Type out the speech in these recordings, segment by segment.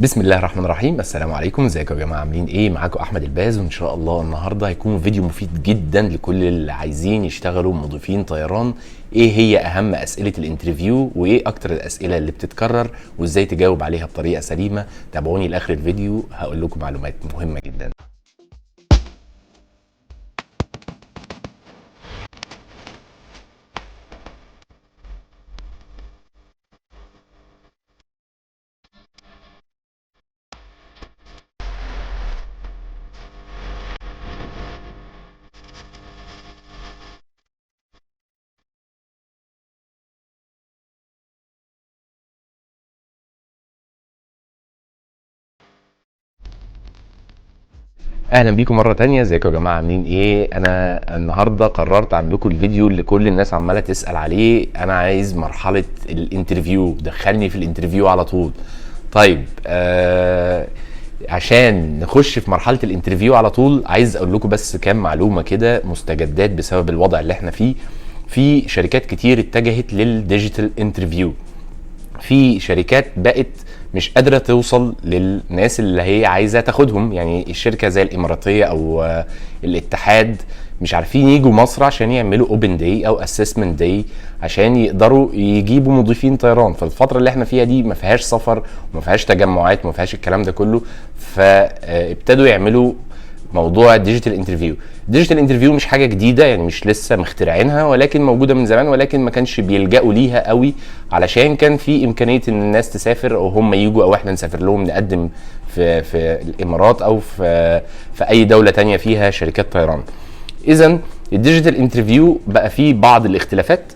بسم الله الرحمن الرحيم. السلام عليكم، ازيكم يا جماعه؟ عاملين ايه؟ معاكم احمد الباز، وان شاء الله النهارده هيكون فيديو مفيد جدا لكل اللي عايزين يشتغلوا مضيفين طيران. ايه هي اهم اسئله الانترفيو، وايه اكتر الاسئله اللي بتتكرر، وازاي تجاوب عليها بطريقه سليمه. تابعوني لاخر الفيديو، هقول لكم معلومات مهمه جدا. اهلا بيكم مره تانية. ازيكم يا جماعه؟ عاملين ايه؟ انا النهارده قررت اعمل لكم الفيديو اللي كل الناس عماله تسال عليه. انا عايز مرحله الانترفيو، دخلني في الانترفيو على طول. طيب عشان نخش في مرحله الانترفيو على طول، عايز اقول لكم بس كام معلومه كده مستجدات بسبب الوضع اللي احنا فيه. في شركات كتير اتجهت للديجيتال انترفيو. في شركات بقت مش قادره توصل للناس اللي هي عايزه تاخدهم، يعني الشركه زي الاماراتيه او الاتحاد مش عارفين يجوا مصر عشان يعملوا اوبن داي او اسسمنت داي عشان يقدروا يجيبوا مضيفين طيران. فالفتره اللي احنا فيها دي ما فيهاش سفر وما فيهاش تجمعات وما فيهاش الكلام ده كله، فابتدوا يعملوا موضوع الديجيتال انترفيو. الديجيتال انترفيو مش حاجه جديده، يعني مش لسه مخترعينها، ولكن موجوده من زمان، ولكن ما كانش بيلجأوا ليها قوي علشان كان في امكانيه ان الناس تسافر او هم يجوا او احنا نسافر لهم نقدم في الامارات او في اي دوله تانية فيها شركات طيران. اذا الديجيتال انترفيو بقى فيه بعض الاختلافات،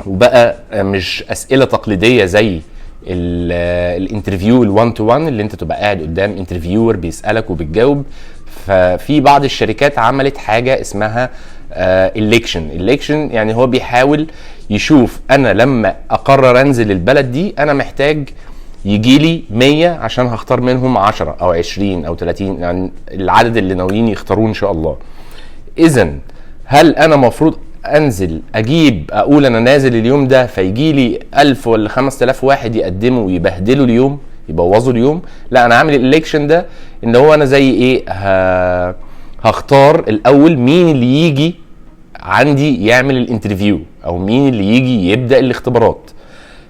وبقى مش اسئله تقليديه زي الانترفيو ال1 تو 1 اللي انت تبقى قاعد قدام انترفيور بيسالك وبتجاوب. ففي بعض الشركات عملت حاجه اسمها الكشن يعني هو بيحاول يشوف انا لما اقرر انزل البلد دي انا محتاج يجي لي 100 عشان هختار منهم 10 او 20 او 30، يعني العدد اللي ناويين يختاروه ان شاء الله. اذا هل انا مفروض انزل اجيب اقول انا نازل اليوم ده فيجي لي 1000 ولا 5000 واحد يقدموا ويبهدلوا اليوم يبوظوا اليوم؟ لا، انا عامل الالكشن ده ان هو انا زي ايه، هختار الاول مين اللي يجي عندي يعمل الانترفيو او مين اللي يجي يبدا الاختبارات.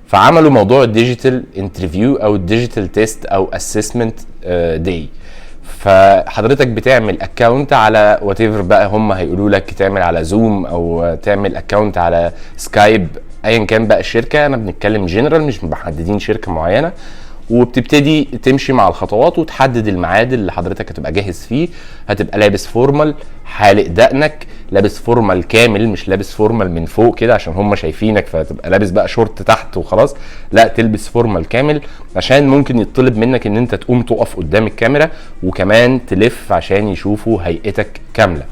فعملوا موضوع الديجيتال انترفيو او الديجيتال تيست او اسسمنت داي. فحضرتك بتعمل اكونت على وات ايفر بقى، هم هيقولوا لك تعمل على زوم او تعمل اكونت على سكايب، ايا كان بقى الشركه. انا بنتكلم جنرال، مش محددين شركه معينه. وبتبتدي تمشي مع الخطوات وتحدد الميعاد اللي حضرتك هتبقى جاهز فيه. هتبقى لابس فورمال، حالق دقنك، لابس فورمال كامل، مش لابس فورمال من فوق كده عشان هم شايفينك فتبقى لابس بقى شورت تحت وخلاص. لا، تلبس فورمال كامل عشان ممكن يطلب منك ان انت تقوم تقف قدام الكاميرا وكمان تلف عشان يشوفوا هيئتك كامله.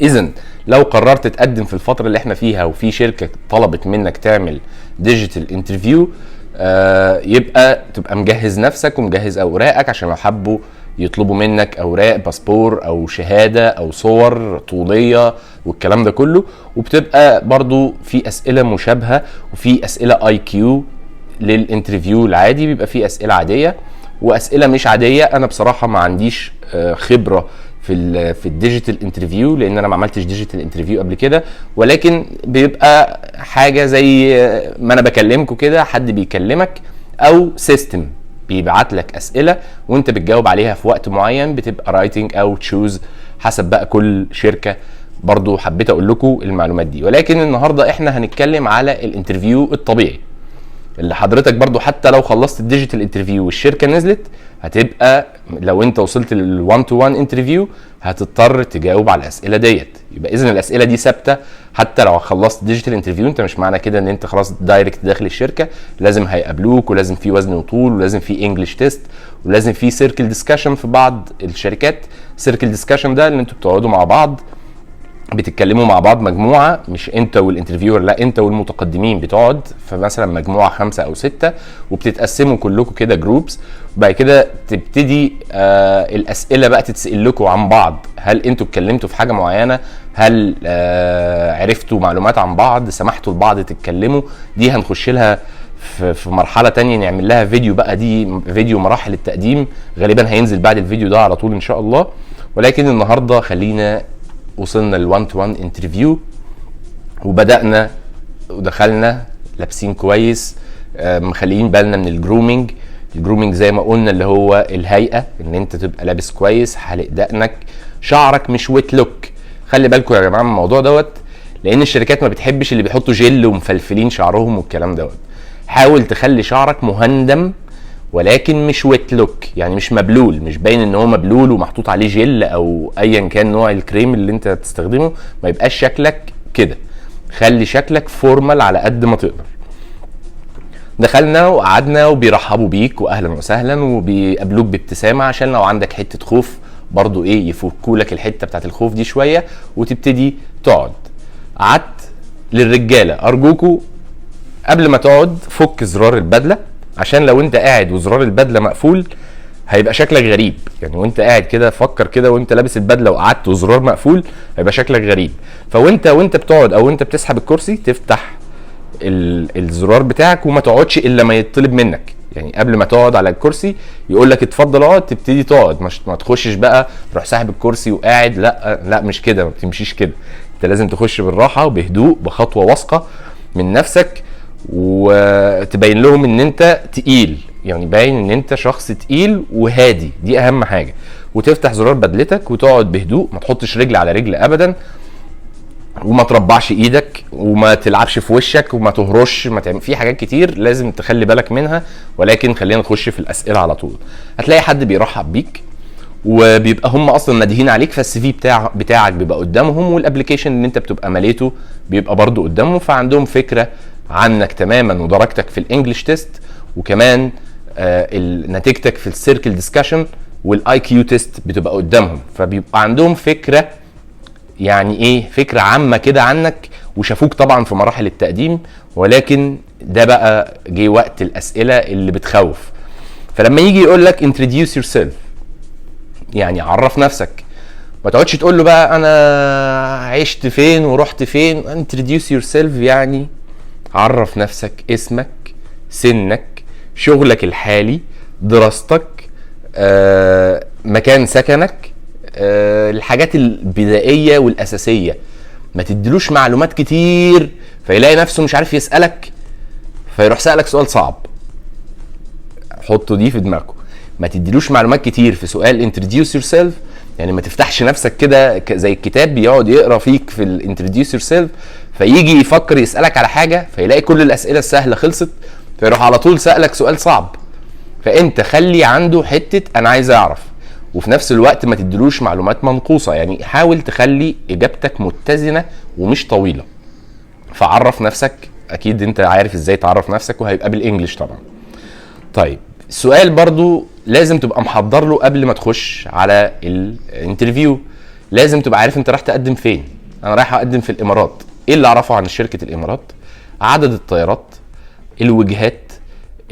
اذا لو قررت تقدم في الفتره اللي احنا فيها وفي شركه طلبت منك تعمل ديجيتال انترفيو، يبقى تبقى مجهز نفسك ومجهز اوراقك عشان لو حبوا يطلبوا منك اوراق باسبور او شهاده او صور طوليه والكلام ده كله. وبتبقى برضو في اسئله مشابهه وفي اسئله اي كيو للانترفيو العادي، بيبقى في اسئله عاديه واسئله مش عاديه. انا بصراحه ما عنديش خبره في الديجيتال انترفيو لان انا ما عملتش ديجيتال انترفيو قبل كده، ولكن بيبقى حاجه زي ما انا بكلمكم كده، حد بيكلمك او سيستم بيبعت لك اسئله وانت بتجاوب عليها في وقت معين، بتبقى رايتنج او تشوز حسب بقى كل شركه. برضو حبيت اقول لكم المعلومات دي، ولكن النهارده احنا هنتكلم على الانترفيو الطبيعي اللي حضرتك برضو حتى لو خلصت الديجيتال انترفيو والشركه نزلت، هتبقى لو انت وصلت لل1 تو 1 انترفيو هتضطر تجاوب على الاسئله ديت. يبقى اذا الاسئله دي ثابته حتى لو خلصت ديجيتال انترفيو. انت مش معنى كده ان انت خلاص دايركت داخل الشركه، لازم هيقابلوك ولازم في وزن وطول ولازم في انجلش تيست ولازم في سيركل ديسكشن. في بعض الشركات سيركل ديسكشن ده اللي انتوا بتقعدوا مع بعض بتتكلموا مع بعض مجموعه، مش انت والانترفيور، لا انت والمتقدمين بتقعد فمثلا مجموعه 5 أو 6 وبتتقسموا كلكم كده جروبس. وبعد كده تبتدي الاسئله بقى تتسال لكم عن بعض. هل انتوا اتكلمتوا في حاجه معينه؟ هل عرفتوا معلومات عن بعض؟ سمحتوا لبعض تتكلموا؟ دي هنخش لها في مرحله تانية نعمل لها فيديو بقى، دي فيديو مراحل التقديم، غالبا هينزل بعد الفيديو ده على طول ان شاء الله. ولكن النهارده خلينا وصلنا لل1 تو 1 انترفيو، وبدانا ودخلنا لابسين كويس، مخليين بالنا من الجرومينج. الجرومينج زي ما قلنا اللي هو الهيئه، ان انت تبقى لابس كويس، حالق دقنك، شعرك مش ويت لوك. خلي بالكم يا جماعه من الموضوع دوت، لان الشركات ما بتحبش اللي بيحطوا جل ومفلفلين شعرهم والكلام دوت. حاول تخلي شعرك مهندم ولكن مش ويت لوك، يعني مش مبلول، مش باين ان هو مبلول ومحطوط عليه جل او ايا كان نوع الكريم اللي انت تستخدمه، ما يبقاش شكلك كده. خلي شكلك فورمال على قد ما تقدر. دخلنا وقعدنا وبيرحبوا بيك واهلا وسهلا وبيقابلوك بابتسامه، عشان لو عندك حته خوف برضو ايه يفكوا لك الحته بتاعت الخوف دي شويه وتبتدي تقعد. قعدت. للرجاله ارجوكوا قبل ما تقعد فك زرار البدله، عشان لو انت قاعد وزرار البدله مقفول هيبقى شكلك غريب. يعني وانت قاعد كده فكر كده وانت لابس البدله وقعدت وزرار مقفول هيبقى شكلك غريب. وانت بتقعد او انت بتسحب الكرسي تفتح الزرار بتاعك وما تقعدش الا ما يطلب منك. يعني قبل ما تقعد على الكرسي يقول لك اتفضل اقعد تبتدي تقعد، ما تخشش بقى تروح ساحب الكرسي وقاعد. لا مش كده، ما بتمشيش كده. انت لازم تخش بالراحه وبهدوء بخطوه واثقه من نفسك، وتبين لهم ان انت تقيل، يعني باين ان انت شخص تقيل وهادي، دي اهم حاجه. وتفتح زرار بدلتك وتقعد بهدوء، ما تحطش رجل على رجل ابدا، وما تربعش ايدك، وما تلعبش في وشك، وما تهرش، ما تعمل في حاجات كتير لازم تخلي بالك منها. ولكن خلينا نخش في الاسئله على طول. هتلاقي حد بيرحب بيك وبيبقى هم اصلا نادهين عليك، فالسي في بتاعك بيبقى قدامهم، والابلكيشن اللي انت بتبقى مليته بيبقى برضو قدامهم، فعندهم فكره عنك تماما ودرجتك في الانجليش تيست، وكمان نتيجتك في السيركل ديسكشن والاي كيو تيست بتبقى قدامهم، فبيبقى عندهم فكره، يعني ايه، فكره عامه كده عنك، وشافوك طبعا في مراحل التقديم. ولكن ده بقى جه وقت الاسئله اللي بتخوف. فلما يجي يقول لك introduce yourself، يعني عرف نفسك، ما تقعدش تقول له بقى انا عشت فين ورحت فين. introduce yourself يعني عرف نفسك، اسمك، سنك، شغلك الحالي، دراستك، مكان سكنك، الحاجات البدائيه والاساسيه. ما تديلوش معلومات كتير فيلاقي نفسه مش عارف يسالك فيروح سالك سؤال صعب. حطوا دي في دماغكم، ما تديلوش معلومات كتير في سؤال introduce yourself. يعني ما تفتحش نفسك كده زي الكتاب بيقعد يقرا فيك في introduce yourself، فيجي يفكر يسالك على حاجه فيلاقي كل الاسئله السهله خلصت فيروح على طول سالك سؤال صعب. فانت خلي عنده حته انا عايز اعرف، وفي نفس الوقت ما تديلوش معلومات منقوصه. يعني حاول تخلي اجابتك متزنه ومش طويله. فعرف نفسك، اكيد انت عارف ازاي تعرف نفسك وهيبقى بالانجلش طبعا. طيب السؤال برضو لازم تبقى محضر له قبل ما تخش على الانترفيو. لازم تبقى عارف انت رايح تقدم فين. انا رايح اقدم في الامارات، ايه اللي اعرفه عن شركه الامارات؟ عدد الطيارات، الوجهات،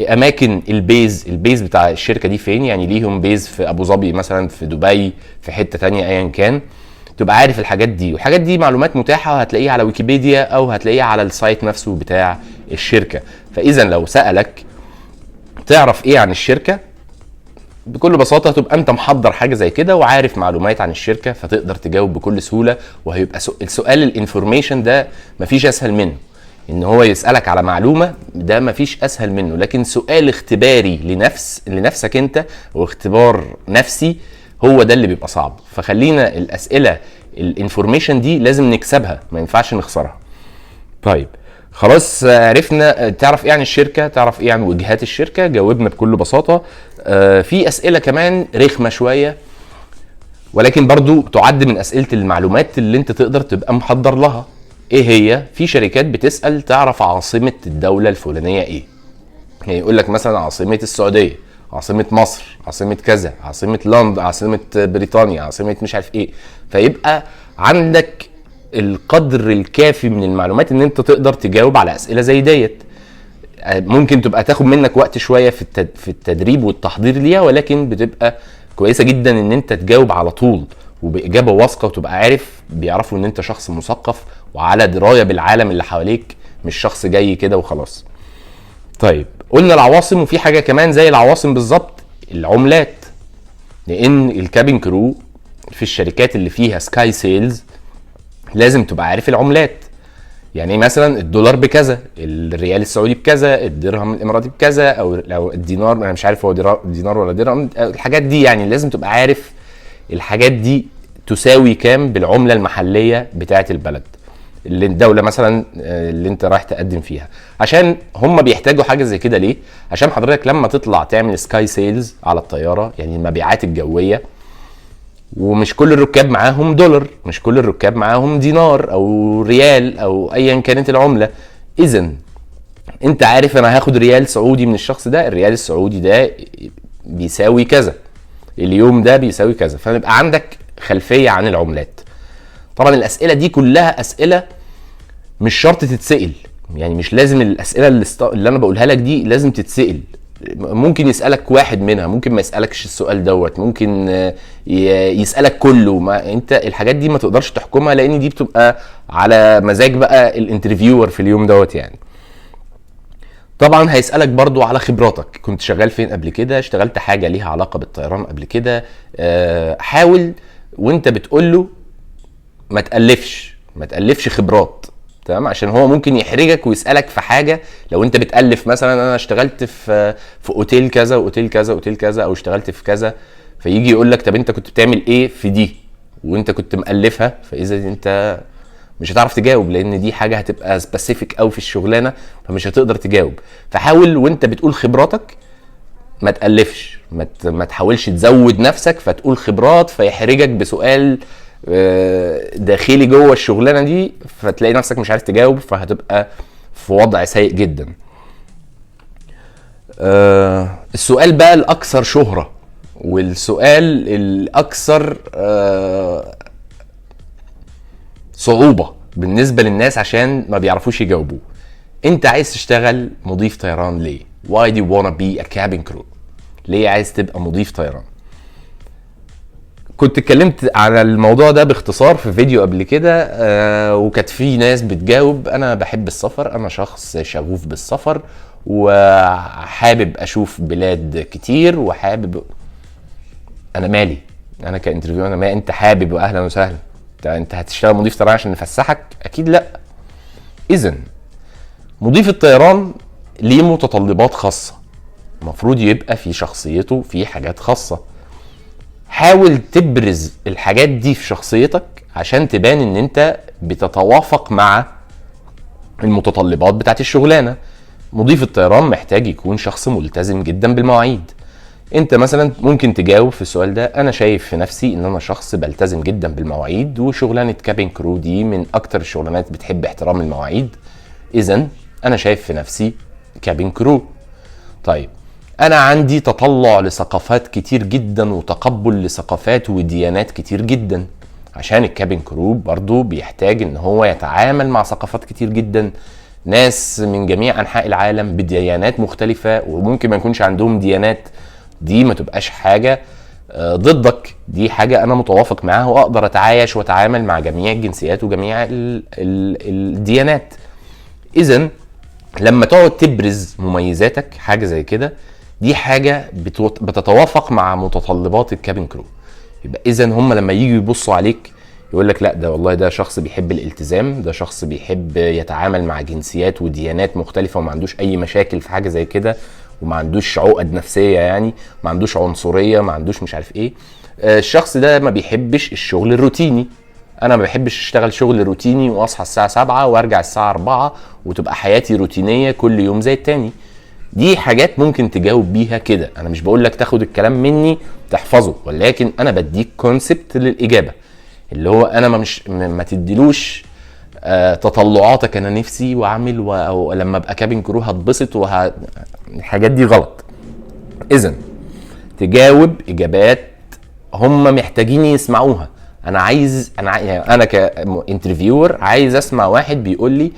اماكن البيز بتاع الشركه دي فين. يعني ليهم بيز في ابو ظبي مثلا، في دبي، في حته تانية ايا كان. تبقى عارف الحاجات دي، والحاجات دي معلومات متاحه وهتلاقيها على ويكيبيديا او هتلاقيها على السايت نفسه بتاع الشركه. فاذا لو سالك تعرف ايه عن الشركه، بكل بساطه هتبقى انت محضر حاجه زي كده وعارف معلومات عن الشركه، فتقدر تجاوب بكل سهوله. وهيبقى السؤال الانفورميشن ده مفيش اسهل منه، ان هو يسالك على معلومه ده مفيش اسهل منه. لكن سؤال اختباري لنفسك انت واختبار نفسي هو ده اللي بيبقى صعب. فخلينا الاسئله الانفورميشن دي لازم نكسبها، ما ينفعش نخسرها. طيب خلاص عرفنا تعرف ايه عن الشركه، تعرف ايه عن وجهات الشركه، جاوبنا بكل بساطه. في اسئله كمان رخمه شويه ولكن برضو تعد من اسئله المعلومات اللي انت تقدر تبقى محضر لها. ايه هي؟ في شركات بتسال تعرف عاصمه الدوله الفلانيه ايه. يعني يقول لك مثلا عاصمه السعوديه، عاصمه مصر، عاصمه كذا، عاصمه لندن، عاصمه بريطانيا، عاصمه مش عارف ايه. فيبقى عندك القدر الكافي من المعلومات ان انت تقدر تجاوب على اسئله زي ديت. ممكن تبقى تاخد منك وقت شويه في التدريب والتحضير ليها، ولكن بتبقى كويسه جدا ان انت تجاوب على طول وباجابه واثقه، وتبقى عارف بيعرفوا ان انت شخص مثقف وعلى درايه بالعالم اللي حواليك، مش شخص جاي كده وخلاص. طيب قلنا العواصم، وفي حاجه كمان زي العواصم بالظبط، العملات. لان الكابين كرو في الشركات اللي فيها سكاي سيلز لازم تبقى عارف العملات. يعني مثلا الدولار بكذا، الريال السعودي بكذا، الدرهم الاماراتي بكذا، او لو الدينار، انا مش عارف هو دينار ولا درهم، الحاجات دي يعني لازم تبقى عارف الحاجات دي تساوي كام بالعمله المحليه بتاعه البلد اللي الدوله مثلا اللي انت رايح تقدم فيها. عشان هم بيحتاجوا حاجه زي كده ليه؟ عشان حضرتك لما تطلع تعمل سكاي سيلز على الطياره، يعني المبيعات الجويه، ومش كل الركاب معاهم دولار، مش كل الركاب معاهم دينار او ريال او ايا كانت العمله. اذا انت عارف انا هاخد ريال سعودي من الشخص ده، الريال السعودي ده بيساوي كذا، اليوم ده بيساوي كذا، فيبقى عندك خلفيه عن العملات. طبعا الاسئله دي كلها اسئله مش شرط تتسال، يعني مش لازم الاسئله اللي انا بقولها لك دي لازم تتسال. ممكن يسالك واحد منها، ممكن ما يسالكش السؤال دوت، ممكن يسالك كله. ما انت الحاجات دي ما تقدرش تحكمها، لان دي بتبقى على مزاج بقى الانترفيور في اليوم دوت يعني. طبعا هيسالك برضو على خبراتك، كنت شغال فين قبل كده، اشتغلت حاجه ليها علاقه بالطيران قبل كده. حاول وانت بتقول له ما تألفش خبرات، تمام؟ عشان هو ممكن يحرجك ويسألك في حاجة. لو انت بتألف مثلا انا اشتغلت في اوتيل كذا واوتيل كذا واوتيل كذا، او اشتغلت في كذا، فيجي يقول لك طب انت كنت بتعمل ايه في دي وانت كنت مألفها، فاذا انت مش هتعرف تجاوب، لان دي حاجة هتبقى سبيسيفيك قوي في الشغلانة، فمش هتقدر تجاوب. فحاول وانت بتقول خبراتك ما تألفش، ما تحاولش تزود نفسك فتقول خبرات فيحرجك بسؤال داخلي جوه الشغلانه دي، فتلاقي نفسك مش عارف تجاوب، فهتبقى في وضع سيء جدا. السؤال بقى الاكثر شهره والسؤال الاكثر صعوبه بالنسبه للناس عشان ما بيعرفوش يجاوبوه: انت عايز تشتغل مضيف طيران ليه؟ Why do you wanna be a cabin crew؟ ليه عايز تبقى مضيف طيران؟ كنت اتكلمت على الموضوع ده باختصار في فيديو قبل كده، وكانت في ناس بتجاوب: انا بحب السفر، انا شخص شغوف بالسفر وحابب اشوف بلاد كتير وحابب. انا مالي؟ انا كانترفيو انا ما انت حابب واهلا وسهلا. انت هتشتغل مضيف طيران عشان نفسحك؟ اكيد لا. اذا مضيف الطيران ليه متطلبات خاصه، المفروض يبقى في شخصيته في حاجات خاصه. حاول تبرز الحاجات دي في شخصيتك عشان تبان ان انت بتتوافق مع المتطلبات بتاعت الشغلانة. مضيف الطيران محتاج يكون شخص ملتزم جدا بالمواعيد. انت مثلا ممكن تجاوب في السؤال ده: انا شايف في نفسي ان انا شخص بلتزم جدا بالمواعيد، وشغلانة كابين كرو دي من اكتر الشغلانات بتحب احترام المواعيد، اذا انا شايف في نفسي كابين كرو. طيب انا عندي تطلع لثقافات كتير جدا وتقبل لثقافات وديانات كتير جدا، عشان الكابين كرو برضو بيحتاج ان هو يتعامل مع ثقافات كتير جدا، ناس من جميع انحاء العالم بديانات مختلفة، وممكن ما يكونش عندهم ديانات. دي ما تبقاش حاجة ضدك، دي حاجة انا متوافق معاها واقدر اتعايش واتعامل مع جميع الجنسيات وجميع الديانات. اذا لما تقعد تبرز مميزاتك حاجة زي كده، دي حاجة بتتوافق مع متطلبات الكابين كرو. يبقى اذا هم لما يجوا يبصوا عليك يقول لك لا ده والله ده شخص بيحب الالتزام، ده شخص بيحب يتعامل مع جنسيات وديانات مختلفة وما عندوش اي مشاكل في حاجة زي كده، وما عندوش عقد نفسية، يعني ما عندوش عنصرية، ما عندوش مش عارف ايه. الشخص ده ما بيحبش الشغل الروتيني. انا ما بحبش اشتغل شغل روتيني واصحى الساعة 7 وارجع الساعة 4 وتبقى حياتي روتينية كل يوم زي التاني. دي حاجات ممكن تجاوب بيها كده. انا مش بقول لك تاخد الكلام مني تحفظه، ولكن انا بديك كونسبت للاجابه، اللي هو انا ما تديلوش تطلعاتك انا نفسي واعمل ولما ابقى كابين كرو هتبسط الحاجات دي غلط. اذا تجاوب اجابات هم محتاجين يسمعوها. انا كانترفيور عايز اسمع واحد بيقول لي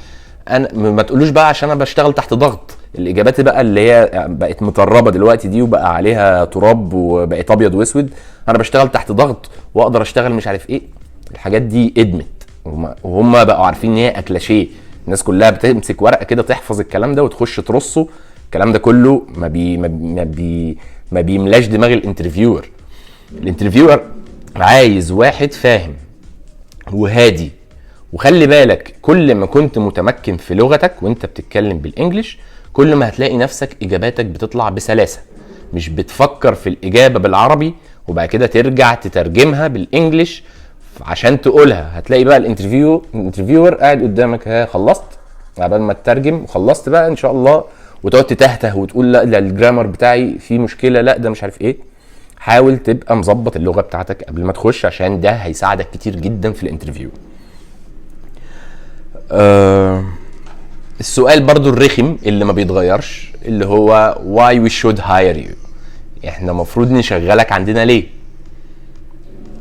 انا ما تقولوش بقى عشان انا بشتغل تحت ضغط. الاجابات بقى اللي هي بقت متربه دلوقتي دي وبقى عليها تراب وبقت ابيض واسود: انا بشتغل تحت ضغط واقدر اشتغل مش عارف ايه. الحاجات دي ادمت وهم بقوا عارفين ان هي اكلاشيه. الناس كلها بتمسك ورقه كده تحفظ الكلام ده وتخش ترصه الكلام ده كله ما بيملاش دماغ الانترفيور. الانترفيور عايز واحد فاهم وهادي. وخلي بالك كل ما كنت متمكن في لغتك وانت بتتكلم بالانجلش، كل ما هتلاقي نفسك اجاباتك بتطلع بسلاسة، مش بتفكر في الاجابة بالعربي وبعد كده ترجع تترجمها بالانجلش عشان تقولها. هتلاقي بقى الانترفيور قاعد قدامك، ها خلصت؟ عبال ما تترجم وخلصت بقى ان شاء الله، وتقعد تتهته وتقول لا ده الجرامر بتاعي فيه مشكلة، لا ده مش عارف ايه. حاول تبقى مظبط اللغة بتاعتك قبل ما تخش، عشان ده هيساعدك كتير جدا في الانترفيو. السؤال برضو الرخم اللي ما بيتغيرش اللي هو why we should hire you، احنا مفروض نشغلك عندنا ليه؟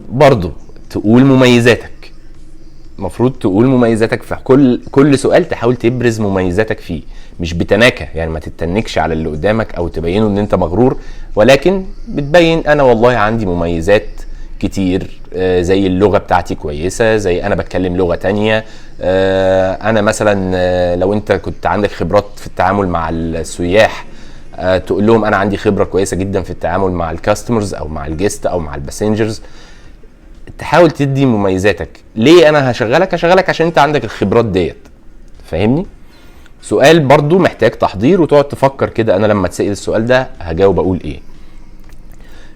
برضو تقول مميزاتك، مفروض تقول مميزاتك في كل سؤال، تحاول تبرز مميزاتك فيه، مش بتناكة يعني، ما تتنكش على اللي قدامك او تبينه ان انت مغرور، ولكن بتبين انا والله عندي مميزات كتير، زي اللغة بتاعتي كويسة، زي انا بتكلم لغة تانية، انا مثلا لو انت كنت عندك خبرات في التعامل مع السياح، تقول لهم انا عندي خبرة كويسة جدا في التعامل مع الكاستمرز او مع الجيست او مع الباسنجرز. تحاول تدي مميزاتك. ليه انا هشغلك عشان انت عندك الخبرات ديت، فاهمني؟ سؤال برضو محتاج تحضير وتقعد تفكر كده، انا لما تسأل السؤال ده هجاوب اقول ايه.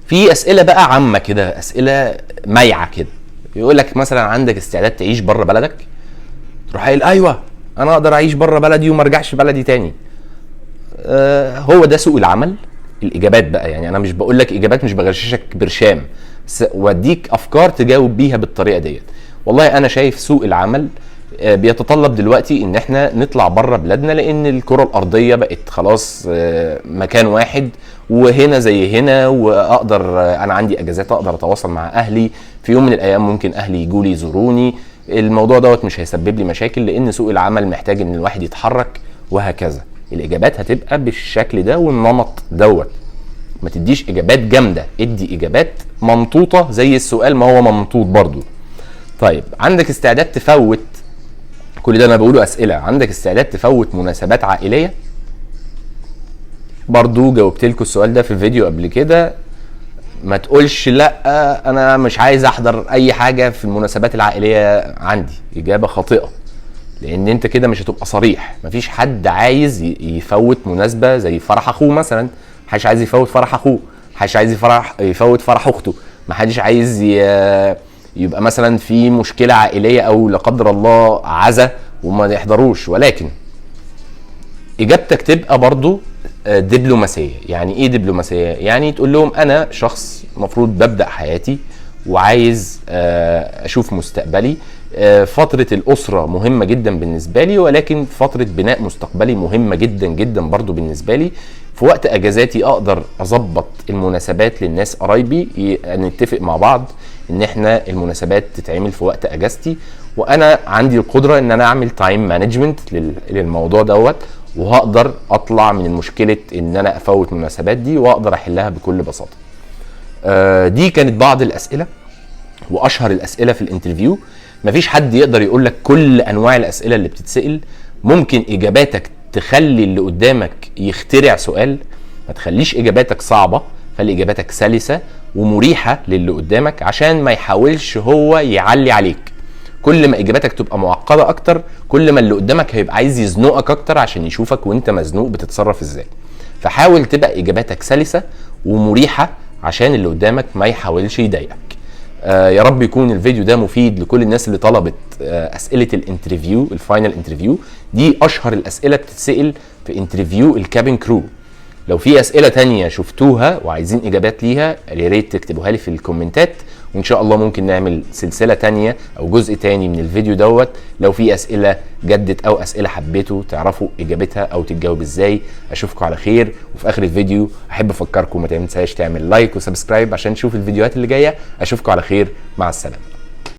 في اسئله بقى عامه كده، اسئله مايعه كده، يقول لك مثلا عندك استعداد تعيش بره بلدك؟ تروح قايل ايوه انا اقدر اعيش بره بلدي وما ارجعش بلدي تاني. هو ده سوق العمل. الاجابات بقى يعني انا مش بقول لك اجابات، مش بغششك برشام، واديك افكار تجاوب بيها بالطريقه ديت. والله انا شايف سوق العمل بيتطلب دلوقتي ان احنا نطلع بره بلادنا، لان الكره الارضيه بقت خلاص مكان واحد، وهنا زي هنا، واقدر انا عندي اجازات اقدر اتواصل مع اهلي في يوم من الايام، ممكن اهلي يجوا لي يزوروني، الموضوع دوت مش هيسبب لي مشاكل، لان سوق العمل محتاج ان الواحد يتحرك وهكذا. الاجابات هتبقى بالشكل ده والنمط دوت. ما تديش اجابات جامده، ادي اجابات ممطوطه زي السؤال ما هو ممطوط برضو. طيب عندك استعداد تفوت، كل ده انا بقوله اسئله، عندك استعداد تفوت مناسبات عائليه؟ برضو جاوبت لكم السؤال ده في الفيديو قبل كده. ما تقولش لا انا مش عايز احضر اي حاجه في المناسبات العائليه عندي، اجابه خاطئه، لان انت كده مش هتبقى صريح. مفيش حد عايز يفوت مناسبه زي فرح اخوه مثلا، محدش عايز يفوت فرح اخوه، محدش عايز يفوت فرح اخته، محدش عايز يبقى مثلا في مشكله عائليه او لا قدر الله عزا وما يحضروش. ولكن اجابتك تبقى برضو دبلوماسيه. يعني ايه دبلوماسيه؟ يعني تقول لهم انا شخص مفروض ببدا حياتي وعايز اشوف مستقبلي، فتره الاسره مهمه جدا بالنسبه لي، ولكن فتره بناء مستقبلي مهمه جدا جدا برضو بالنسبه لي. في وقت اجازاتي اقدر اظبط المناسبات للناس قرايبي، نتفق مع بعض ان احنا المناسبات تتعمل في وقت اجازتي، وانا عندي القدره ان انا اعمل تايم مانجمنت للموضوع دوت، وهقدر اطلع من مشكله ان انا افوت المناسبات دي واقدر احلها بكل بساطه. دي كانت بعض الاسئله واشهر الاسئله في الانترفيو. مفيش حد يقدر يقول لك كل انواع الاسئله اللي بتتسال. ممكن اجاباتك تخلي اللي قدامك يخترع سؤال، ما تخليش اجاباتك صعبه، خلي اجاباتك سلسه ومريحه للي قدامك عشان ما يحاولش هو يعلي عليك. كل ما اجاباتك تبقى معقده اكتر، كل ما اللي قدامك هيبقى عايز يزنقك اكتر عشان يشوفك وانت مزنوق بتتصرف ازاي. فحاول تبقى اجاباتك سلسه ومريحه عشان اللي قدامك ما يحاولش يضايقك. يا رب يكون الفيديو ده مفيد لكل الناس اللي طلبت اسئله الانترفيو، الفاينل انترفيو. دي اشهر الاسئله بتتسال في انترفيو الكابين كرو. لو في اسئله تانية شفتوها وعايزين اجابات ليها، يا ريت تكتبوها لي في الكومنتات، وان شاء الله ممكن نعمل سلسله تانية او جزء تاني من الفيديو دوت. لو في اسئله جدت او اسئله حبيتوا تعرفوا اجابتها او تتجاوب ازاي. اشوفكم على خير. وفي اخر الفيديو احب افكركم ما تنساش تعمل لايك وسبسكرايب عشان تشوف الفيديوهات اللي جايه. اشوفكم على خير، مع السلامه.